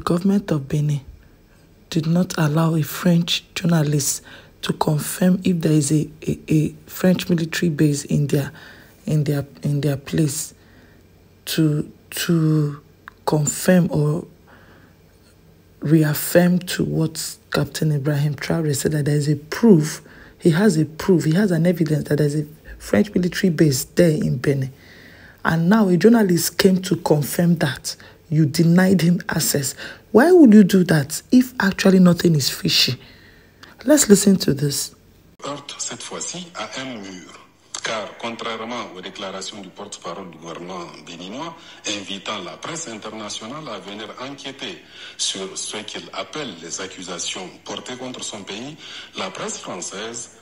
government of Benin did not allow a French journalist to confirm if there is a French military base in their place to confirm or reaffirm to what Captain Ibrahim Traoré said, that there is a proof. He has an evidence that there is a French military base there in Benin. And now a journalist came to confirm that. You denied him access. Why would you do that if actually nothing is fishy? Let's listen to this. Cette fois-ci à un mur, car contrairement aux déclarations du porte-parole du gouvernement béninois, invitant la presse internationale à venir enquêter sur ce qu'il appelle les accusations portées contre son pays, la presse française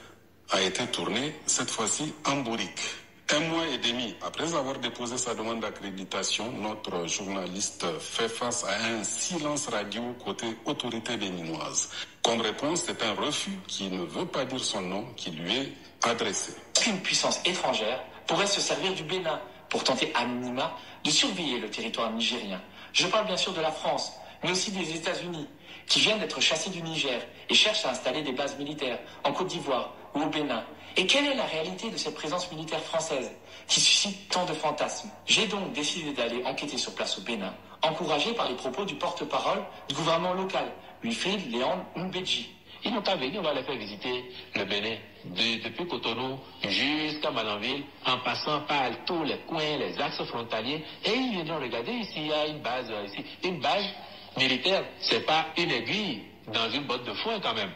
a été tournée cette fois-ci en bourrique. Un mois et demi après avoir déposé sa demande d'accréditation, notre journaliste fait face à un silence radio côté autorité béninoise. Comme réponse, c'est un refus qui ne veut pas dire son nom qui lui est adressé. Qu'une puissance étrangère pourrait se servir du Bénin pour tenter à minima de surveiller le territoire nigérien. Je parle bien sûr de la France, mais aussi des États-Unis, qui viennent d'être chassés du Niger et cherchent à installer des bases militaires en Côte d'Ivoire ou au Bénin. Et quelle est la réalité de cette présence militaire française qui suscite tant de fantasmes? J'ai donc décidé d'aller enquêter sur place au Bénin, encouragé par les propos du porte-parole du gouvernement local, Wilfried Léon Mbedji. Ils n'ont qu'à venir, on va les faire visiter le Bénin, depuis Cotonou jusqu'à Malanville, en passant par tous les coins, les axes frontaliers, et ils viendront regarder ici, il y a une base ici. Une base militaire, c'est pas une aiguille dans une botte de foin quand même.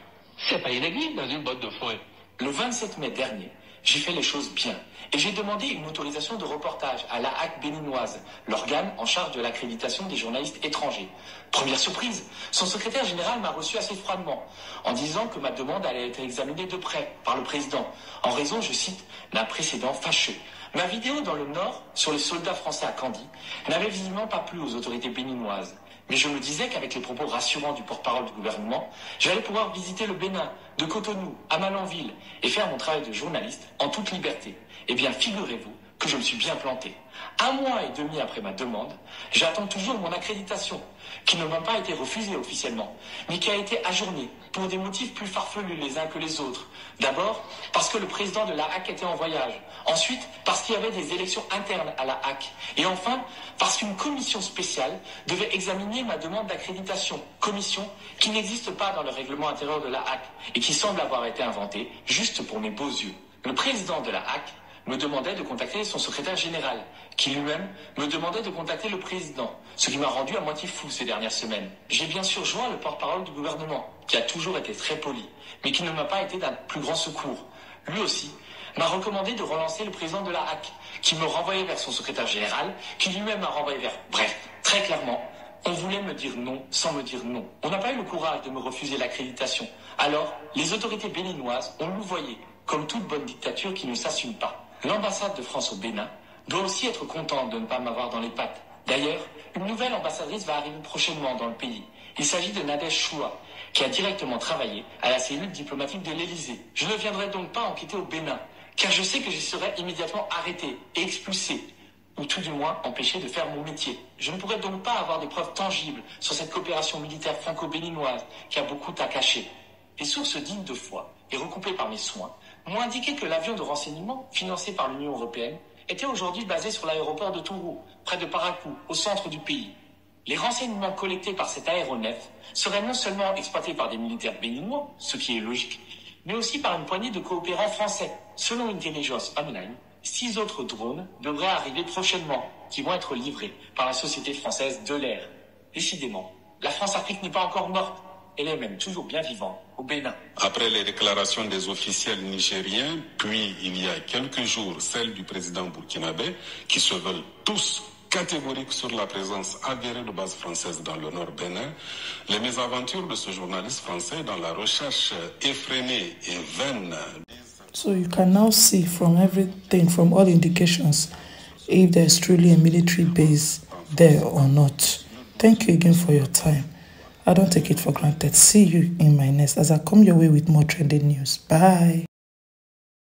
C'est pas une aiguille dans une botte de foin. Le 27 mai dernier, j'ai fait les choses bien et j'ai demandé une autorisation de reportage à la HAC béninoise, l'organe en charge de l'accréditation des journalistes étrangers. Première surprise, son secrétaire général m'a reçu assez froidement en disant que ma demande allait être examinée de près par le président en raison, je cite, d'un précédent fâcheux. Ma vidéo dans le Nord sur les soldats français à Kandji n'avait visiblement pas plu aux autorités béninoises. Mais je me disais qu'avec les propos rassurants du porte-parole du gouvernement, j'allais pouvoir visiter le Bénin, de Cotonou à Malanville, et faire mon travail de journaliste en toute liberté. Eh bien, figurez-vous que je me suis bien planté. 1 mois et demi après ma demande, j'attends toujours mon accréditation, qui ne m'a pas été refusée officiellement, mais qui a été ajournée pour des motifs plus farfelus les uns que les autres. D'abord, parce que le président de la HAC était en voyage. Ensuite, parce qu'il y avait des élections internes à la HAC. Et enfin, parce qu'une commission spéciale devait examiner ma demande d'accréditation. Commission qui n'existe pas dans le règlement intérieur de la HAC et qui semble avoir été inventée juste pour mes beaux yeux. Le président de la HAC me demandait de contacter son secrétaire général, qui lui-même me demandait de contacter le président, ce qui m'a rendu à moitié fou ces dernières semaines. J'ai bien sûr joint le porte-parole du gouvernement, qui a toujours été très poli, mais qui ne m'a pas été d'un plus grand secours. Lui aussi m'a recommandé de relancer le président de la HAC, qui me renvoyait vers son secrétaire général, qui lui-même m'a renvoyé vers... Bref, très clairement, on voulait me dire non sans me dire non. On n'a pas eu le courage de me refuser l'accréditation. Alors, les autorités béninoises ont louvoyé, comme toute bonne dictature qui ne s'assume pas. L'ambassade de France au Bénin doit aussi être contente de ne pas m'avoir dans les pattes. D'ailleurs, une nouvelle ambassadrice va arriver prochainement dans le pays. Il s'agit de Nadège Choua, qui a directement travaillé à la cellule diplomatique de l'Élysée. Je ne viendrai donc pas enquêter au Bénin, car je sais que j'y serai immédiatement arrêté et expulsé, ou tout du moins empêché de faire mon métier. Je ne pourrai donc pas avoir des preuves tangibles sur cette coopération militaire franco-béninoise qui a beaucoup à cacher. Les sources dignes de foi et recoupées par mes soins m'ont indiqué que l'avion de renseignement, financé par l'Union européenne, était aujourd'hui basé sur l'aéroport de Tourou, près de Parakou, au centre du pays. Les renseignements collectés par cet aéronef seraient non seulement exploités par des militaires béninois, ce qui est logique, mais aussi par une poignée de coopérants français. Selon Intelligence Online, 6 autres drones devraient arriver prochainement, qui vont être livrés par la société française de l'air. Décidément, la France-Afrique n'est pas encore morte. Elle est même toujours bien vivante au Bénin. Après les déclarations des officiels nigériens, puis il y a quelques jours celles du président burkinabé, qui se veulent tous catégoriques sur la présence avérée de bases françaises dans le nord Bénin, les mésaventures de ce journaliste français dans la recherche effrénée et vaine. So you can now see from everything, from all indications, if there's truly a military base there or not. Thank you again for your time. I don't take it for granted. See you in my next as I come your way with more trending news. Bye.